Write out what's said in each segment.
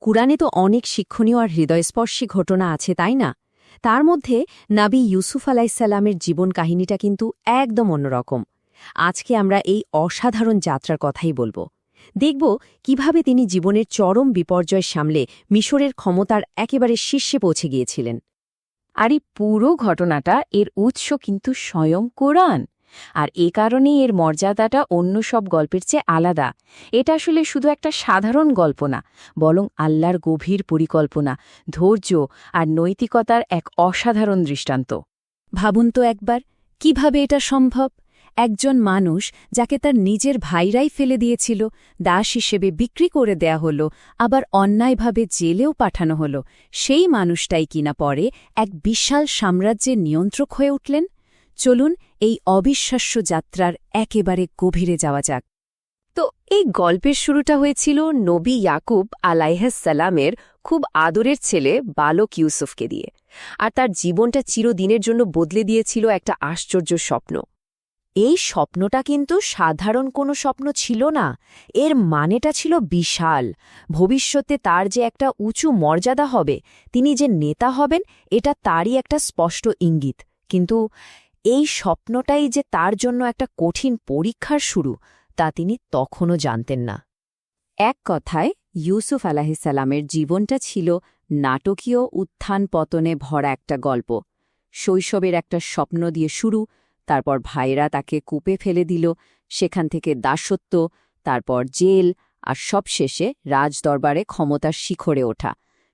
কুরআনে তো অনেক শিক্ষণীয় আর হৃদয়স্পর্শী ঘটনা আছে, তাই না? তার মধ্যে নবী ইউসুফ আলাইসাল্লামের জীবন কাহিনীটা কিন্তু একদম অন্যরকম। আজকে আমরা এই অসাধারণ যাত্রার কথাই বলবো। দেখব কিভাবে তিনি জীবনের চরম বিপর্যয় সামলে মিশরের ক্ষমতার একেবারে শীর্ষে পৌঁছে গিয়েছিলেন। আর এই পুরো ঘটনাটা এর উৎস কিন্তু স্বয়ং কোরআন। আর এ কারণেই এর মর্যাদাটা অন্য সব গল্পের চেয়ে আলাদা। এটা আসলে শুধু একটা সাধারণ গল্প না, বরং আল্লাহর গভীর পরিকল্পনা, ধৈর্য আর নৈতিকতার এক অসাধারণ দৃষ্টান্ত। ভাবুন তো একবার, কিভাবে এটা সম্ভব? একজন মানুষ যাকে তার নিজের ভাইরাই ফেলে দিয়েছিল, দাস হিসেবে বিক্রি করে দেয়া হল, আবার অন্যায়ভাবে জেলেও পাঠানো হল, সেই মানুষটাই কিনা পরে এক বিশাল সাম্রাজ্যের নিয়ন্ত্রক হয়ে উঠলেন। চলুন এই অবিশ্বাস্য যাত্রার একেবারে গভীরে যাওয়া যাক। তো এই গল্পের শুরুটা হয়েছিল নবী ইয়াকুব আলাইহিসসালামের খুব আদরের ছেলে বালক ইউসুফকে দিয়ে। আর তার জীবনটা চিরদিনের জন্য বদলে দিয়েছিল একটা আশ্চর্য স্বপ্ন। এই স্বপ্নটা কিন্তু সাধারণ কোনো স্বপ্ন ছিল না, এর মানেটা ছিল বিশাল। ভবিষ্যতে তার যে একটা উঁচু মর্যাদা হবে, তিনি যে নেতা হবেন, এটা তারই একটা স্পষ্ট ইঙ্গিত। কিন্তু এই স্বপ্নটাই যে তার জন্য একটা কঠিন পরীক্ষার শুরু, তা তিনি তখনও জানতেন না। এক কথায় ইউসুফ আলাইহিসসালামের জীবনটা ছিল নাটকীয় উত্থান পতনে ভরা একটা গল্প। শৈশবের একটা স্বপ্ন দিয়ে শুরু, তারপর ভাইরা তাকে কূপে ফেলে দিল, সেখান থেকে দাসত্ব, তারপর জেল, আর সবশেষে রাজদরবারে ক্ষমতার শিখরে ওঠা।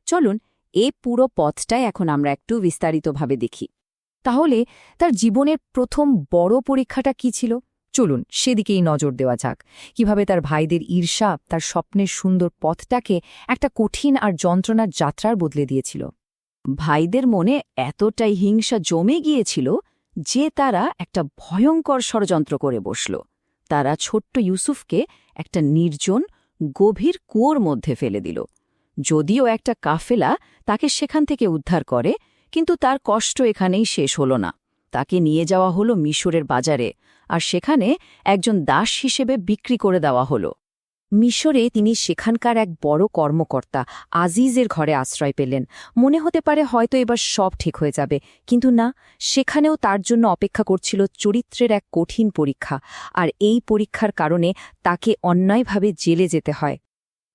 চলুন এই পুরো পথটাই এখন আমরা একটু বিস্তারিতভাবে দেখি। তাহলে তার জীবনের প্রথম বড় পরীক্ষাটা কি ছিল? চলুন সেদিকেই নজর দেওয়া যাক। কিভাবে তার ভাইদের ঈর্ষা তার স্বপ্নের সুন্দর পথটাকে একটা কঠিন আর যন্ত্রণার যাত্রার বদলে দিয়েছিল। ভাইদের মনে এতটাই হিংসা জমে গিয়েছিল যে তারা একটা ভয়ঙ্কর ষড়যন্ত্র করে বসল। তারা ছোট্ট ইউসুফকে একটা নির্জন গভীর কুয়োর মধ্যে ফেলে দিল। যদিও একটা কাফেলা তাকে সেখান থেকে উদ্ধার করে, কিন্তু তার কষ্ট এখানেই শেষ হল না। তাকে নিয়ে যাওয়া হলো মিশরের বাজারে, আর সেখানে একজন দাস হিসেবে বিক্রি করে দেওয়া হলো। মিশরে তিনি সেখানকার এক বড় কর্মকর্তা আজিজের ঘরে আশ্রয় পেলেন। মনে হতে পারে হয়তো এবার সব ঠিক হয়ে যাবে, কিন্তু না, সেখানেও তার জন্য অপেক্ষা করছিল চরিত্রের এক কঠিন পরীক্ষা। আর এই পরীক্ষার কারণে তাকে অন্যায়ভাবে জেলে যেতে হয়।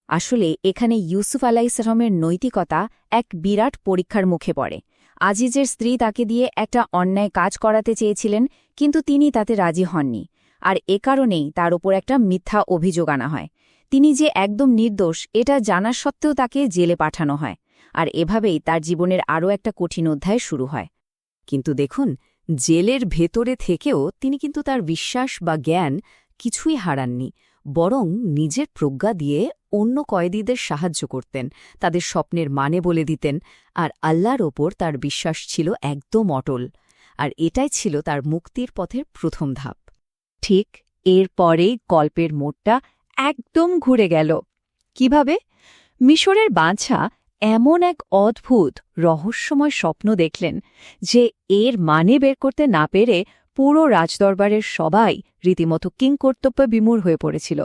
আসলে এখানে ইউসুফ আলাইহিসসালামের নৈতিকতা এক বিরাট পরীক্ষার মুখে পড়ে। আজিজের স্ত্রী তাকে দিয়ে একটা অন্যায় কাজ করাতে চেয়েছিলেন, কিন্তু তিনি তাতে রাজি হননি। আর এ কারণেই তার ওপর একটা মিথ্যা অভিযোগ আনা হয়। তিনি যে একদম নির্দোষ এটা জানা সত্ত্বেও তাকে জেলে পাঠানো হয়। আর এভাবেই তার জীবনের আরও একটা কঠিন অধ্যায় শুরু হয়। কিন্তু দেখুন, জেলের ভেতরে থেকেও তিনি কিন্তু তার বিশ্বাস বা জ্ঞান কিছুই হারাননি, বরং নিজের প্রজ্ঞা দিয়ে অন্য কয়েদিদের সাহায্য করতেন, তাদের স্বপ্নের মানে বলে দিতেন। আর আল্লাহর ওপর তার বিশ্বাস ছিল একদম অটল। আর এটাই ছিল তার মুক্তির পথের প্রথম ধাপ। ঠিক এরপরেই গল্পের মোড়টা একদম ঘুরে গেল। কিভাবে? মিশরের বাদশা এমন এক অদ্ভুত রহস্যময় স্বপ্ন দেখলেন যে এর মানে বের করতে না পেরে পুরো রাজদরবারের সবাই রীতিমতো কিংকর্তব্যে বিমূঢ় হয়ে পড়েছিল।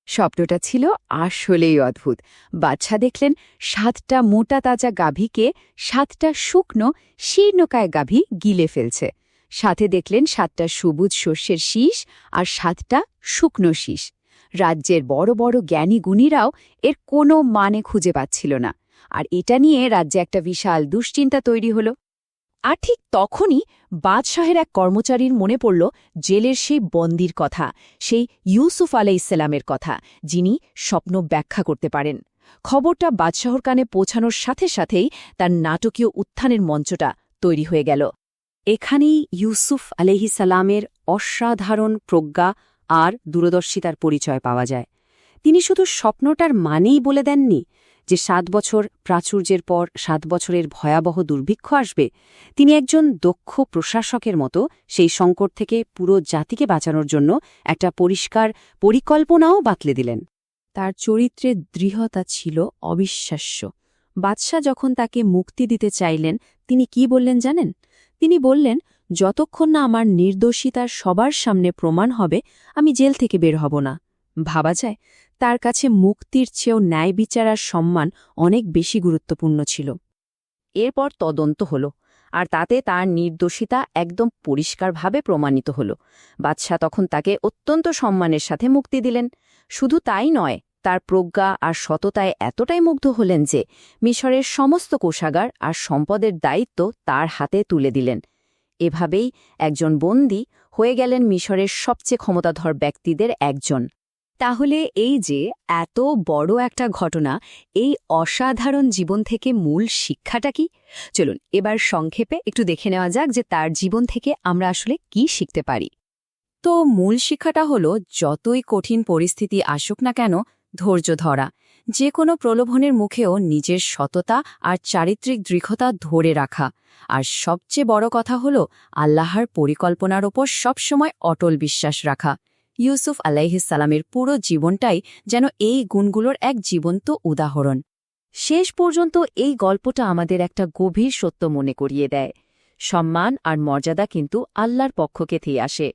স্বপ্নটা ছিল আসলেই অদ্ভুত। বাদশা দেখলেন ৭টা মোটা তাজা গাভীকে ৭টা শুকনো শীর্ণকায় গাভী গিলে ফেলছে। সাথে দেখলেন ৭টা সবুজ শস্যের শীষ আর ৭টা শুকনো শীষ। রাজ্যের বড় বড় জ্ঞানী গুণীরাও এর কোনো মানে খুঁজে পাচ্ছিল না। আর এটা নিয়ে রাজ্যে একটা বিশাল দুশ্চিন্তা তৈরি হল। আর ঠিক তখনই বাদশাহের এক কর্মচারীর মনে পড়ল জেলের সেই বন্দির কথা, সেই ইউসুফ আলাইহিসসালামের কথা, যিনি স্বপ্ন ব্যাখ্যা করতে পারেন। খবরটা বাদশাহর কানে পৌঁছানোর সাথে সাথেই তার নাটকীয় উত্থানের মঞ্চটা তৈরি হয়ে গেল। এখানেই ইউসুফ আলাইহিসসালামের অসাধারণ প্রজ্ঞা আর দূরদর্শিতার পরিচয় পাওয়া যায়। তিনি শুধু স্বপ্নটার মানেই বলে দেননি যে ৭ বছর প্রাচুর্যের পর ৭ বছরের ভয়াবহ দুর্ভিক্ষ আসবে। তিনি একজন দক্ষ প্রশাসকের মতো সেই সংকট থেকে পুরো জাতিকে বাঁচানোর জন্য একটা পরিষ্কার পরিকল্পনাও বাতলে দিলেন। তার চরিত্রের দৃঢ়তা ছিল অবিশ্বাস্য। বাদশা যখন তাকে মুক্তি দিতে চাইলেন, তিনি কি বললেন জানেন? তিনি বললেন, যতক্ষণ না আমার নির্দোষিতার সবার সামনে প্রমাণ হবে, আমি জেল থেকে বের হব না। ভাবা যায়, তার কাছে মুক্তির চেয়েও ন্যায় বিচার আর সম্মান অনেক বেশি গুরুত্বপূর্ণ ছিল। এরপর তদন্ত হল, আর তাতে তার নির্দোষিতা একদম পরিষ্কারভাবে প্রমাণিত হল। বাদশাহ তখন তাকে অত্যন্ত সম্মানের সাথে মুক্তি দিলেন। শুধু তাই নয়, তার প্রজ্ঞা আর সততায় এতটাই মুগ্ধ হলেন যে মিশরের সমস্ত কোষাগার আর সম্পদের দায়িত্ব তার হাতে তুলে দিলেন। এভাবেই একজন বন্দী হয়ে গেলেন মিশরের সবচেয়ে ক্ষমতাধর ব্যক্তিদের একজন। তাহলে এই যে এত বড় একটা ঘটনা, এই অসাধারণ জীবন থেকে মূল শিক্ষাটা কি? চলুন এবার সংক্ষেপে একটু দেখে নেওয়া যাক যে তার জীবন থেকে আমরা আসলে কি শিখতে পারি। তো মূল শিক্ষাটা হলো, যতই কঠিন পরিস্থিতি আসুক না কেন, ধৈর্য ধরা, যে কোনো প্রলোভনের মুখেও নিজের সততা আর চারিত্রিক দৃঢ়তা ধরে রাখা, আর সবচেয়ে বড় কথা হলো আল্লাহর পরিকল্পনার ওপর সবসময় অটল বিশ্বাস রাখা। ইউসুফ আলাইহিসসালামের পুরো জীবনটাই যেন এই গুণগুলোর এক জীবন্ত উদাহরণ। শেষ পর্যন্ত এই গল্পটা আমাদের একটা গভীর সত্য মনে করিয়ে দেয়। সম্মান আর মর্যাদা কিন্তু আল্লাহর পক্ষ থেকেই আসে,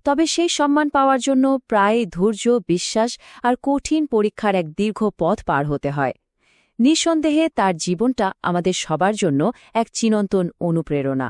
তবে সেই সম্মান পাওয়ার জন্য প্রায় ধৈর্য, বিশ্বাস আর কঠিন পরীক্ষার এক দীর্ঘ পথ পার হতে হয়। নিঃসন্দেহে তার জীবনটা আমাদের সবার জন্য এক চিরন্তন অনুপ্রেরণা।